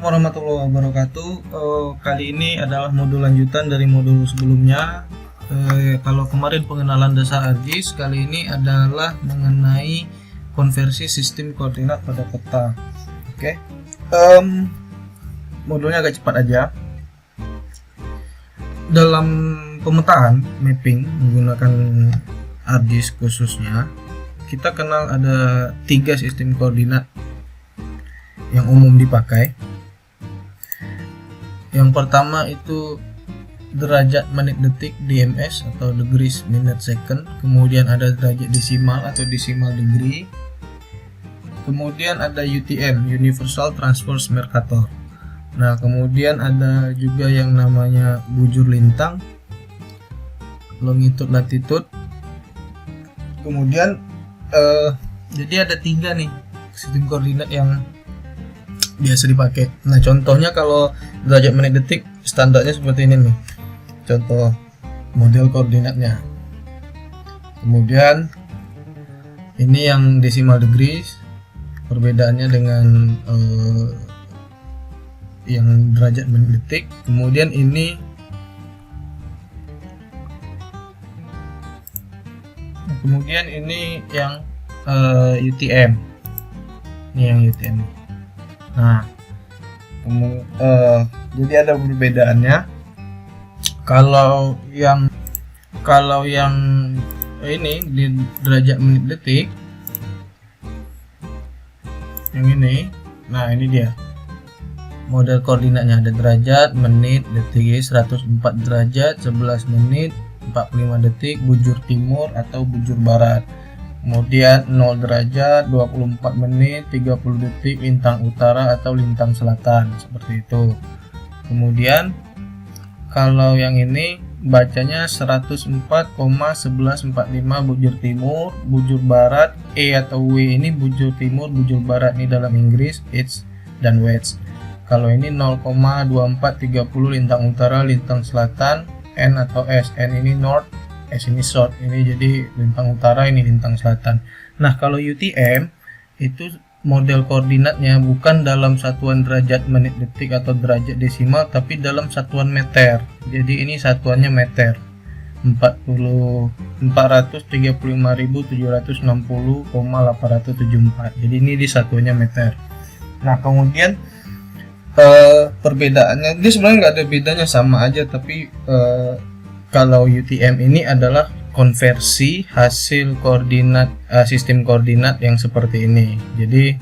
Assalamualaikum warahmatullahi wabarakatuh. Kali ini adalah modul lanjutan dari modul sebelumnya. Kalau kemarin pengenalan dasar ArcGIS, kali ini adalah mengenai konversi sistem koordinat pada peta. Oke. Modulnya agak cepat aja. Dalam pemetaan mapping menggunakan ArcGIS khususnya, kita kenal ada 3 sistem koordinat yang umum dipakai. Yang pertama itu derajat menit detik DMS atau degrees minute second, kemudian ada derajat desimal atau decimal degree, kemudian ada UTM Universal Transverse Mercator. Nah, kemudian ada juga yang namanya bujur lintang, longitude latitude. Kemudian jadi ada 3 nih sistem koordinat yang biasa dipakai. Nah, contohnya kalau derajat menit detik standarnya seperti ini nih, contoh model koordinatnya. Kemudian ini yang decimal degrees, perbedaannya dengan yang derajat menit detik. Kemudian ini yang UTM. Ini yang UTM. Nah, jadi ada perbedaannya. Kalau yang ini di derajat menit detik, yang ini, nah ini dia model koordinatnya. Ada derajat, menit, detik, 104 derajat, 11 menit, 45 detik, bujur timur atau bujur barat. Kemudian 0 derajat, 24 menit, 30 detik, lintang utara atau lintang selatan, seperti itu. Kemudian kalau yang ini bacanya 104,1145 bujur timur, bujur barat. E atau W ini bujur timur, bujur barat ini dalam Inggris, east dan west. Kalau ini 0,2430 lintang utara, lintang selatan. N atau S, N ini north, S ini south, ini jadi lintang utara, ini lintang selatan. Nah, kalau UTM itu model koordinatnya bukan dalam satuan derajat menit detik atau derajat desimal, tapi dalam satuan meter. Jadi ini satuannya meter, 435.760,874. Jadi ini di satuannya meter. Nah, kemudian perbedaannya dia sebenarnya nggak ada bedanya, sama aja, tapi kalau UTM ini adalah konversi hasil koordinat sistem koordinat yang seperti ini. Jadi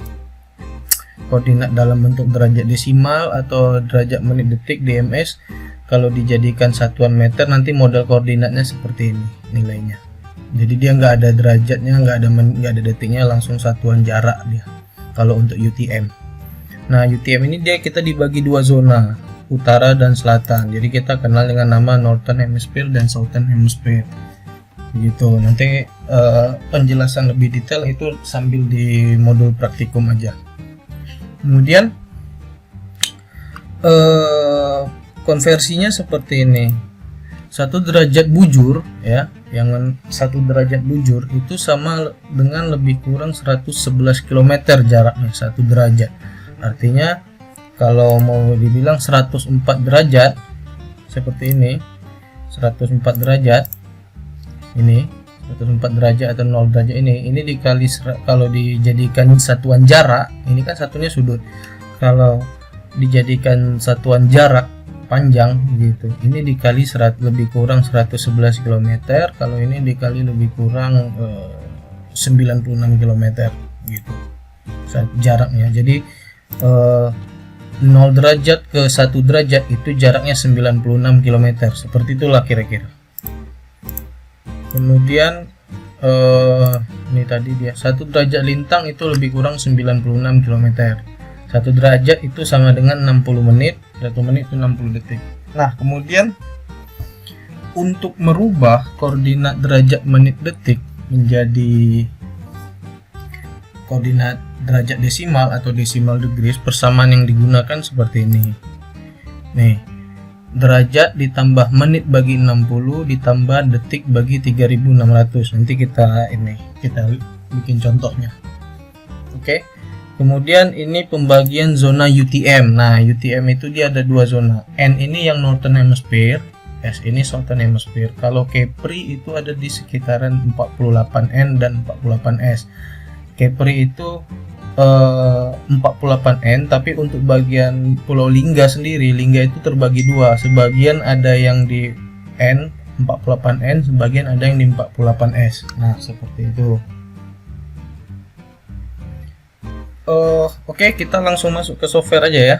koordinat dalam bentuk derajat desimal atau derajat menit detik DMS, kalau dijadikan satuan meter nanti model koordinatnya seperti ini nilainya. Jadi dia nggak ada derajatnya, nggak ada detiknya, langsung satuan jarak dia kalau untuk UTM. Nah, UTM ini kita dibagi 2 zona, utara dan selatan. Jadi kita kenal dengan nama Northern Hemisphere dan Southern Hemisphere. Begitu. Nanti penjelasan lebih detail itu sambil di modul praktikum aja. Kemudian konversinya seperti ini. 1 derajat bujur ya, yang 1 derajat bujur itu sama dengan lebih kurang 111 km jaraknya 1 derajat. Artinya kalau mau dibilang 104 derajat seperti ini, 104 derajat ini, 104 derajat atau 0 derajat ini dikali, kalau dijadikan satuan jarak, ini kan satunya sudut, kalau dijadikan satuan jarak panjang gitu, ini dikali lebih kurang 111 km, kalau ini dikali lebih kurang 96 km gitu jaraknya. Jadi 0 derajat ke 1 derajat itu jaraknya 96 km, seperti itulah kira-kira. Kemudian ini tadi dia 1 derajat lintang itu lebih kurang 96 km. 1 derajat itu sama dengan 60 menit, 1 menit itu 60 detik. Nah, kemudian untuk merubah koordinat derajat menit detik menjadi koordinat derajat desimal atau decimal degrees, persamaan yang digunakan seperti ini. Nih, derajat ditambah menit bagi 60 ditambah detik bagi 3600. Nanti kita bikin contohnya. Oke. Kemudian ini pembagian zona UTM. Nah, UTM itu dia ada dua zona. N ini yang Northern Hemisphere, S ini Southern Hemisphere. Kalau Kepri itu ada di sekitaran 48N dan 48S. Kepri itu 48N, tapi untuk bagian Pulau Lingga sendiri, Lingga itu terbagi dua. Sebagian ada yang di N 48N, sebagian ada yang di 48S. Nah, seperti itu. Oke, kita langsung masuk ke software aja ya.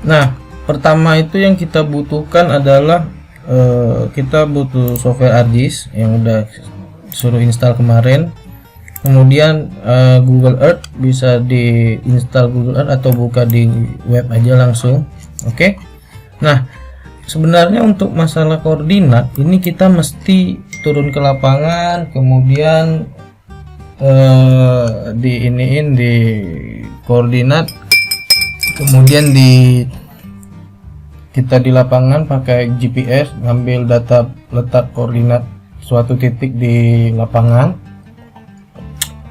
Nah, pertama itu yang kita butuhkan adalah kita butuh software ArcGIS yang udah suruh install kemarin. Kemudian Google Earth, bisa diinstal Google Earth atau buka di web aja langsung. Oke. Nah, sebenarnya untuk masalah koordinat ini kita mesti turun ke lapangan, kemudian di koordinat, kemudian kita di lapangan pakai GPS ngambil data letak koordinat suatu titik di lapangan.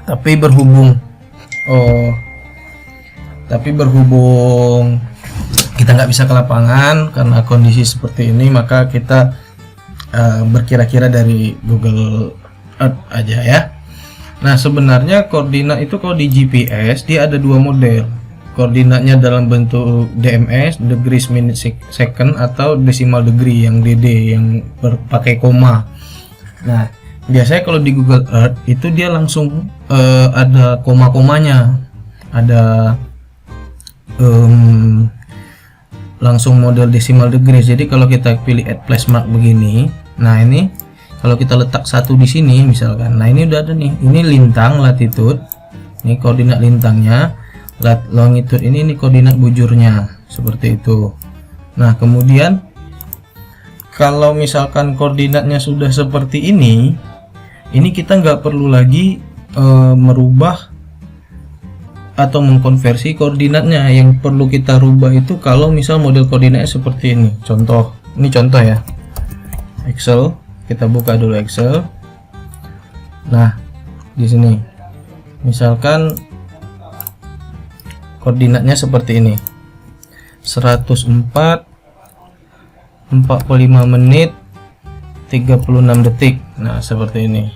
Tapi berhubung kita nggak bisa ke lapangan karena kondisi seperti ini, maka kita berkira-kira dari Google Earth aja ya. Nah, sebenarnya koordinat itu kalau di GPS dia ada dua model. Koordinatnya dalam bentuk DMS, degrees minute second, atau decimal degree yang DD yang pakai koma. Nah, biasanya kalau di Google Earth itu dia langsung ada koma-komanya, ada langsung model decimal degree. Jadi kalau kita pilih add place mark begini, nah ini kalau kita letak satu di sini misalkan, nah ini udah ada nih, ini lintang latitude, ini koordinat lintangnya, longitude ini koordinat bujurnya, seperti itu. Nah, kemudian kalau misalkan koordinatnya sudah seperti ini kita nggak perlu lagi merubah atau mengkonversi koordinatnya. Yang perlu kita rubah itu kalau misal model koordinatnya seperti ini. Ini contoh ya, Excel. Kita buka dulu Excel. Nah, di sini misalkan koordinatnya seperti ini, 104 45 menit 36 detik. Nah, seperti ini.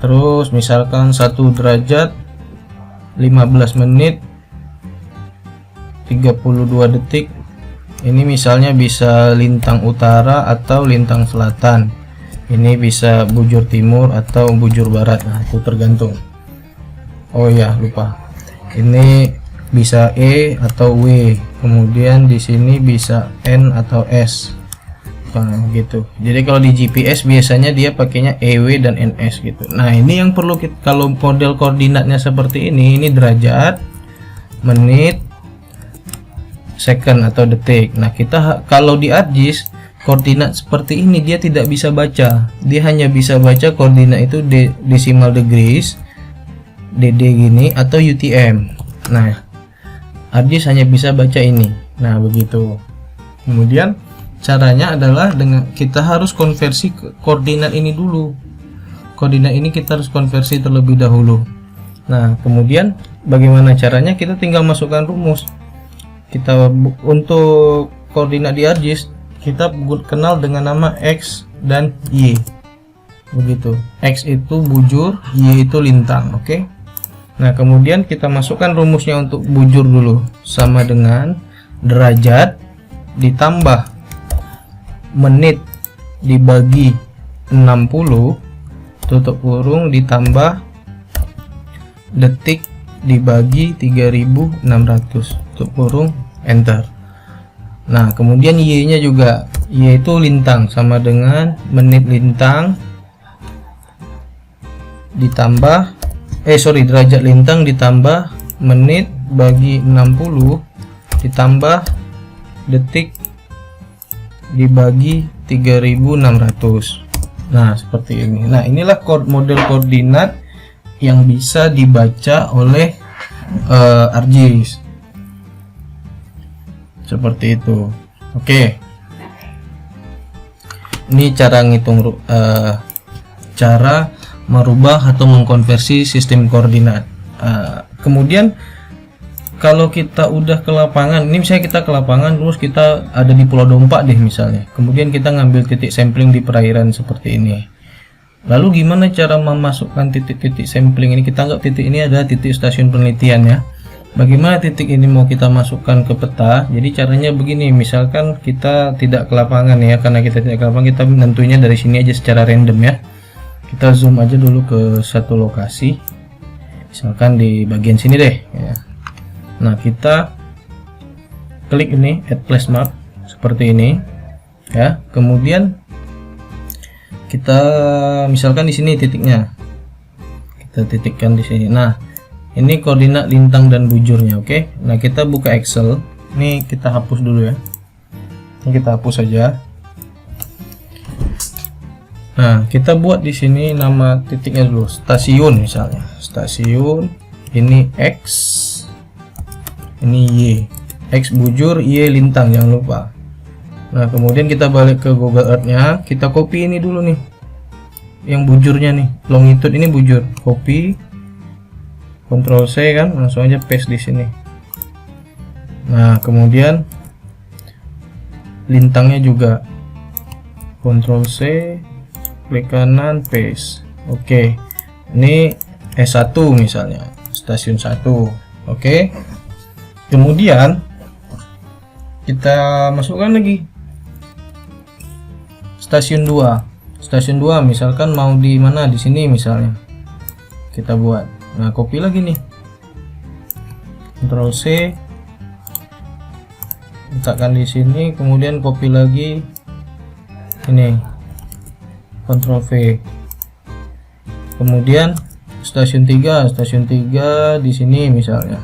Terus misalkan 1 derajat 15 menit 32 detik. Ini misalnya bisa lintang utara atau lintang selatan. Ini bisa bujur timur atau bujur barat. Nah, itu tergantung. Oh ya, lupa. Ini bisa E atau W. Kemudian di sini bisa N atau S. Nah, gitu. Jadi kalau di GPS biasanya dia pakainya EW dan NS gitu. Nah, ini yang perlu kita, kalau model koordinatnya seperti ini derajat, menit, second atau detik. Nah, kita kalau di ArcGIS koordinat seperti ini dia tidak bisa baca. Dia hanya bisa baca koordinat itu decimal degrees, DD gini, atau UTM. Nah, ArcGIS hanya bisa baca ini. Nah, begitu. Kemudian caranya adalah dengan kita harus konversi ke koordinat ini dulu. Koordinat ini kita harus konversi terlebih dahulu. Nah, kemudian bagaimana caranya? Kita tinggal masukkan rumus. Kita untuk koordinat di ArcGIS kita kenal dengan nama X dan Y. Begitu. X itu bujur, Y itu lintang, oke? Nah, kemudian kita masukkan rumusnya untuk bujur dulu, sama dengan derajat ditambah menit dibagi 60 tutup kurung ditambah detik dibagi 3600 tutup kurung, enter. Nah, kemudian Y nya juga, Y itu lintang, sama dengan menit lintang ditambah derajat lintang ditambah menit bagi 60 ditambah detik dibagi 3600. Nah, seperti ini. Nah, inilah model koordinat yang bisa dibaca oleh ArcGIS. Seperti itu. Oke. Ini cara ngitung cara merubah atau mengkonversi sistem koordinat. Kemudian kalau kita udah ke lapangan, ini misalnya kita ke lapangan terus kita ada di Pulau Dompa deh misalnya, kemudian kita ngambil titik sampling di perairan seperti ini. Lalu gimana cara memasukkan titik-titik sampling ini? Kita anggap titik ini adalah titik stasiun penelitian ya. Bagaimana titik ini mau kita masukkan ke peta? Jadi caranya begini, misalkan kita tidak ke lapangan ya, karena kita tidak ke lapangan, kita menentunya dari sini aja secara random ya. Kita zoom aja dulu ke satu lokasi, misalkan di bagian sini deh ya. Nah, kita klik ini add place map seperti ini ya. Kemudian kita misalkan di sini titiknya, kita titikkan di sini. Nah, ini koordinat lintang dan bujurnya. Oke. Nah, kita buka Excel. Ini kita hapus dulu ya. Ini kita hapus saja. Nah, kita buat di sini nama titiknya dulu, stasiun misalnya. Stasiun, ini X, ini Y. X bujur, Y lintang, jangan lupa. Nah, kemudian kita balik ke Google Earth-nya, kita copy ini dulu nih. Yang bujurnya nih, longitude ini bujur. Copy, Ctrl C kan, langsung aja paste di sini. Nah, kemudian lintangnya juga Ctrl C, klik kanan, paste. Oke. Ini S1 misalnya, stasiun 1. Oke. Kemudian kita masukkan lagi stasiun 2. Stasiun 2 misalkan mau di mana, di sini misalnya. Kita buat. Nah, copy lagi nih. Ctrl C. Letakkan di sini, kemudian copy lagi ini. Ctrl V. Kemudian stasiun 3 di sini misalnya.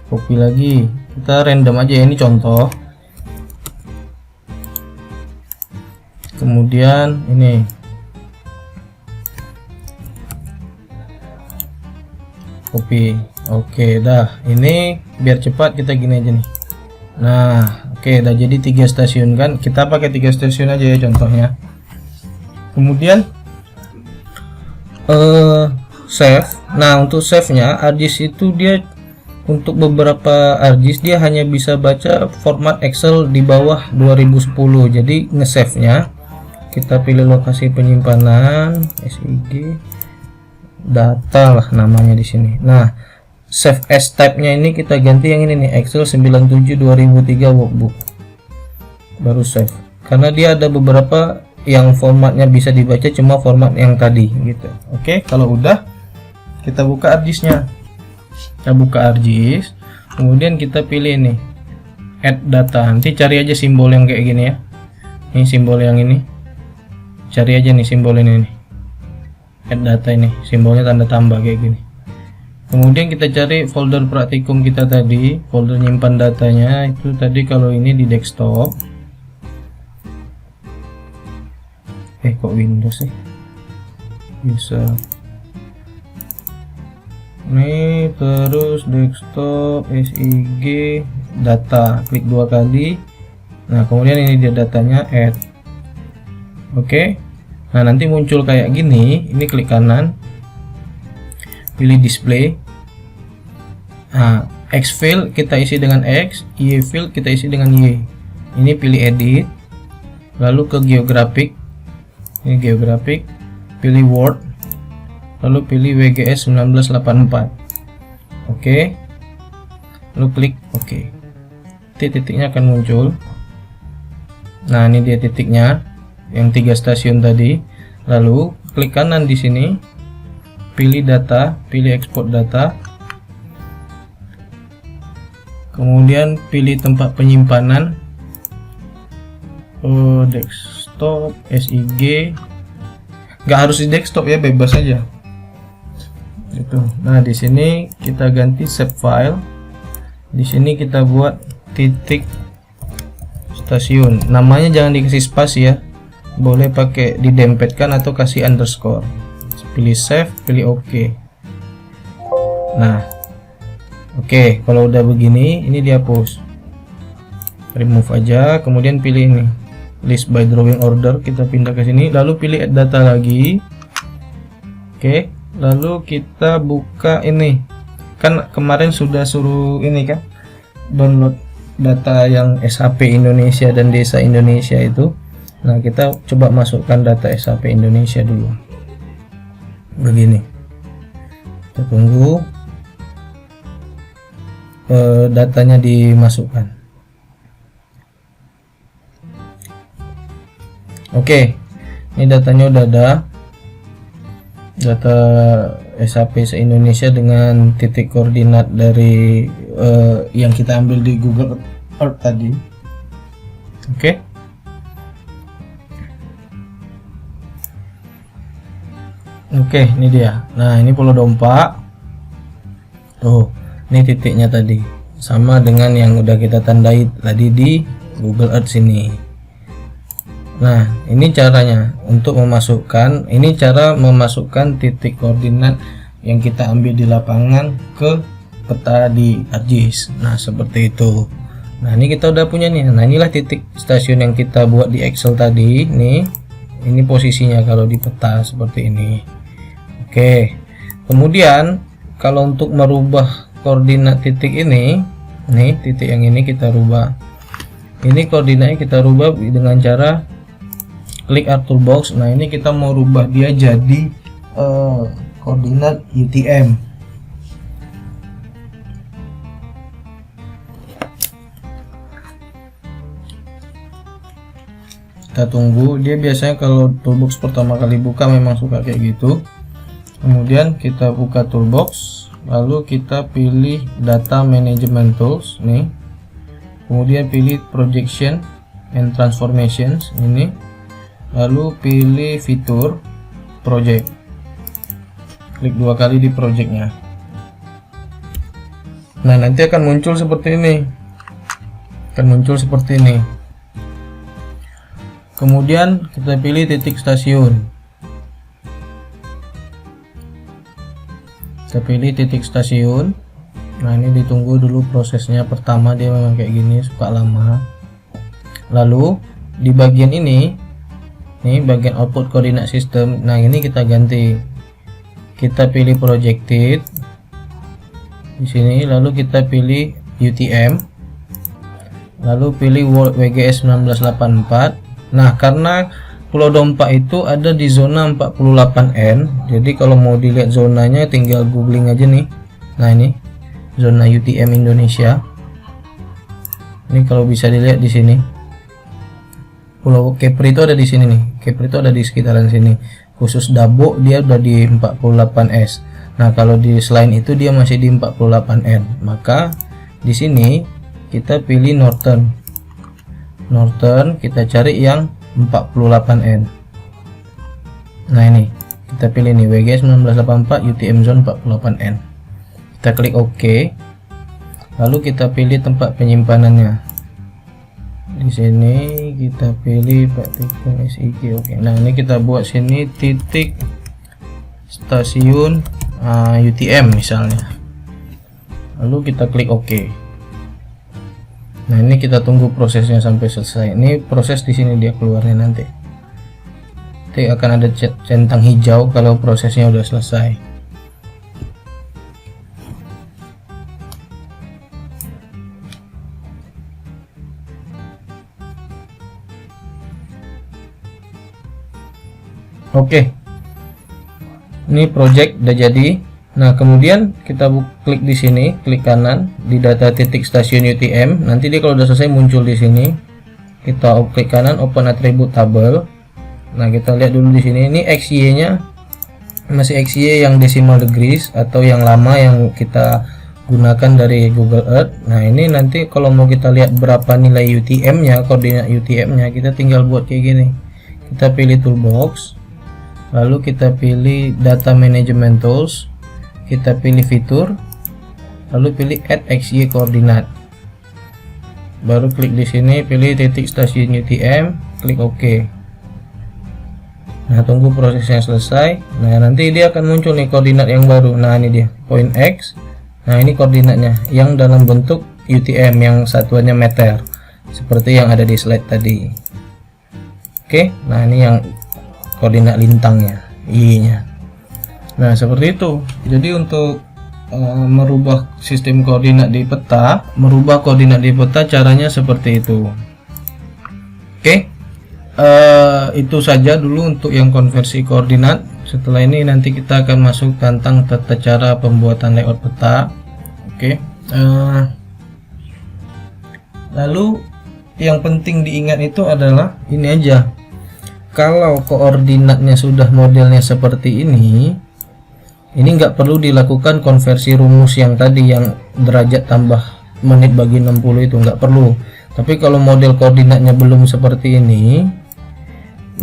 Copy lagi. Kita random aja ya, ini contoh. Kemudian ini copy. Oke, dah. Ini biar cepat kita gini aja nih. Nah, oke, dah jadi 3 stasiun kan. Kita pakai 3 stasiun aja ya contohnya. Kemudian save. Nah, untuk save-nya ArcGIS itu dia untuk beberapa ArcGIS dia hanya bisa baca format Excel di bawah 2010. Jadi nge-save-nya kita pilih lokasi penyimpanan, SIG data lah namanya di sini. Nah, save as type-nya ini kita ganti yang ini nih, Excel 97 2003 workbook. Baru save. Karena dia ada beberapa yang formatnya bisa dibaca cuma format yang tadi gitu. Oke, kalau udah kita buka ArcGIS-nya. Kita buka ArcGIS, kemudian kita pilih ini add data. Nanti cari aja simbol yang kayak gini ya. Ini simbol yang ini. Cari aja nih simbol ini nih. Add data ini, simbolnya tanda tambah kayak gini. Kemudian kita cari folder praktikum kita tadi, folder nyimpan datanya itu tadi kalau ini di desktop. Kok Windows sih? Bisa. Nih terus desktop, SIG, data, klik 2 kali. Nah, kemudian ini dia datanya add. Oke. Nah, nanti muncul kayak gini. Ini klik kanan, pilih display. Nah, X field kita isi dengan X, Y field kita isi dengan Y. Ini pilih edit, lalu ke geographic. Ini geographic, pilih Word, lalu pilih WGS 1984. Oke. Lalu klik OK. Titiknya akan muncul. Nah, ini dia titiknya yang 3 stasiun tadi. Lalu klik kanan di sini, pilih data, pilih export data. Kemudian pilih tempat penyimpanan, desktop, SIG. Nggak harus di desktop ya, bebas aja. Itu. Nah, di sini kita ganti save file. Di sini kita buat titik stasiun. Namanya jangan dikasih spasi ya. Boleh pakai didempetkan atau kasih underscore. Pilih save, pilih OK. Nah, oke, kalau udah begini, ini dihapus. Remove aja, kemudian pilih ini. List by drawing order, kita pindah ke sini, lalu pilih add data lagi. Oke, lalu kita buka ini. Kan kemarin sudah suruh ini kan, download data yang SHP Indonesia dan Desa Indonesia itu. Nah, kita coba masukkan data SHP Indonesia dulu. Begini. Kita tunggu datanya dimasukkan. Oke, ini datanya udah ada. Data SHP se-Indonesia dengan titik koordinat dari yang kita ambil di Google Earth tadi. Oke. Oke, ini dia. Nah, ini Pulau Dompa. Tuh, ini titiknya tadi. Sama dengan yang udah kita tandai tadi di Google Earth sini. Nah, ini caranya untuk memasukkan, ini cara memasukkan titik koordinat yang kita ambil di lapangan ke peta di ArcGIS. Nah, seperti itu. Nah, ini kita udah punya nih. Nah, inilah titik stasiun yang kita buat di Excel tadi. Nih, ini posisinya kalau di peta seperti ini. Oke. Kemudian, kalau untuk merubah koordinat titik ini, nih titik yang ini kita rubah. Ini koordinatnya kita rubah dengan cara klik Art Toolbox. Nah, ini kita mau rubah dia jadi koordinat UTM. Kita tunggu. Dia biasanya kalau toolbox pertama kali buka memang suka kayak gitu. Kemudian kita buka toolbox, lalu kita pilih data management tools nih. Kemudian pilih projection and transformations ini. Lalu pilih fitur project, klik 2 kali di projectnya. Nah, nanti akan muncul seperti ini, kemudian kita pilih titik stasiun, Nah, ini ditunggu dulu prosesnya. Pertama dia memang kayak gini, suka lama. Lalu di bagian ini, bagian output koordinat sistem. Nah, ini kita ganti. Kita pilih projected di sini, lalu kita pilih UTM, lalu pilih World WGS 1984. Nah, karena Pulau Dompa itu ada di zona 48N, jadi kalau mau dilihat zonanya tinggal googling aja nih. Nah, ini zona UTM Indonesia. Ini kalau bisa dilihat di sini. Pulau Kepri itu ada di sini nih. Kepri itu ada di sekitaran sini. Khusus Dabo dia udah di 48S. Nah, kalau di selain itu dia masih di 48N. Maka di sini kita pilih Northern. Kita cari yang 48N. Nah, ini kita pilih nih WGS 1984 UTM zone 48N. Kita klik OK. Lalu kita pilih tempat penyimpanannya. Di sini kita pilih praktikum SIG. Oke. Nah, ini kita buat sini titik stasiun UTM misalnya. Lalu kita klik OK. Nah, ini kita tunggu prosesnya sampai selesai. Ini proses di sini dia keluarnya nanti. Nanti akan ada centang hijau kalau prosesnya udah selesai. Oke, ini project udah jadi. Nah, kemudian kita klik di sini, klik kanan di data titik stasiun UTM. Nanti dia kalau udah selesai muncul di sini. Kita klik kanan, open attribute table. Nah, kita lihat dulu di sini. Ini XY-nya masih XY yang decimal degrees atau yang lama yang kita gunakan dari Google Earth. Nah, ini nanti kalau mau kita lihat berapa nilai UTM-nya, koordinat UTM-nya, kita tinggal buat kayak gini. Kita pilih toolbox. Lalu kita pilih data management tools, kita pilih fitur, lalu pilih add XY koordinat. Baru klik di sini, pilih titik stasiun UTM, klik OK. Nah, tunggu prosesnya selesai. Nah, nanti dia akan muncul nih koordinat yang baru. Nah, ini dia point X. Nah, ini koordinatnya yang dalam bentuk UTM yang satuannya meter, seperti yang ada di slide tadi. Oke, nah ini yang koordinat lintangnya, I-nya. Nah, seperti itu. Jadi untuk merubah sistem koordinat di peta, caranya seperti itu. Oke. Itu saja dulu untuk yang konversi koordinat. Setelah ini nanti kita akan masuk tentang tata cara pembuatan layout peta. Oke. Lalu yang penting diingat itu adalah ini aja. Kalau koordinatnya sudah modelnya seperti ini nggak perlu dilakukan konversi rumus yang tadi yang derajat tambah menit bagi 60 itu nggak perlu. Tapi kalau model koordinatnya belum seperti ini,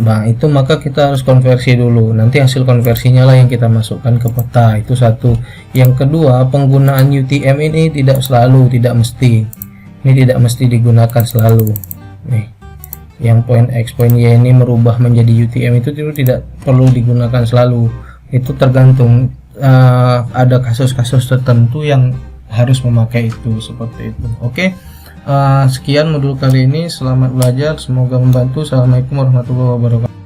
nah itu maka kita harus konversi dulu. Nanti hasil konversinya lah yang kita masukkan ke peta. Itu satu. Yang kedua, penggunaan UTM ini tidak mesti. Ini tidak mesti digunakan selalu. Nih, yang poin X, poin Y ini merubah menjadi UTM itu tidak perlu digunakan selalu. Itu tergantung, ada kasus-kasus tertentu yang harus memakai itu, seperti itu. Oke. Sekian modul kali ini, selamat belajar, semoga membantu. Assalamualaikum warahmatullahi wabarakatuh.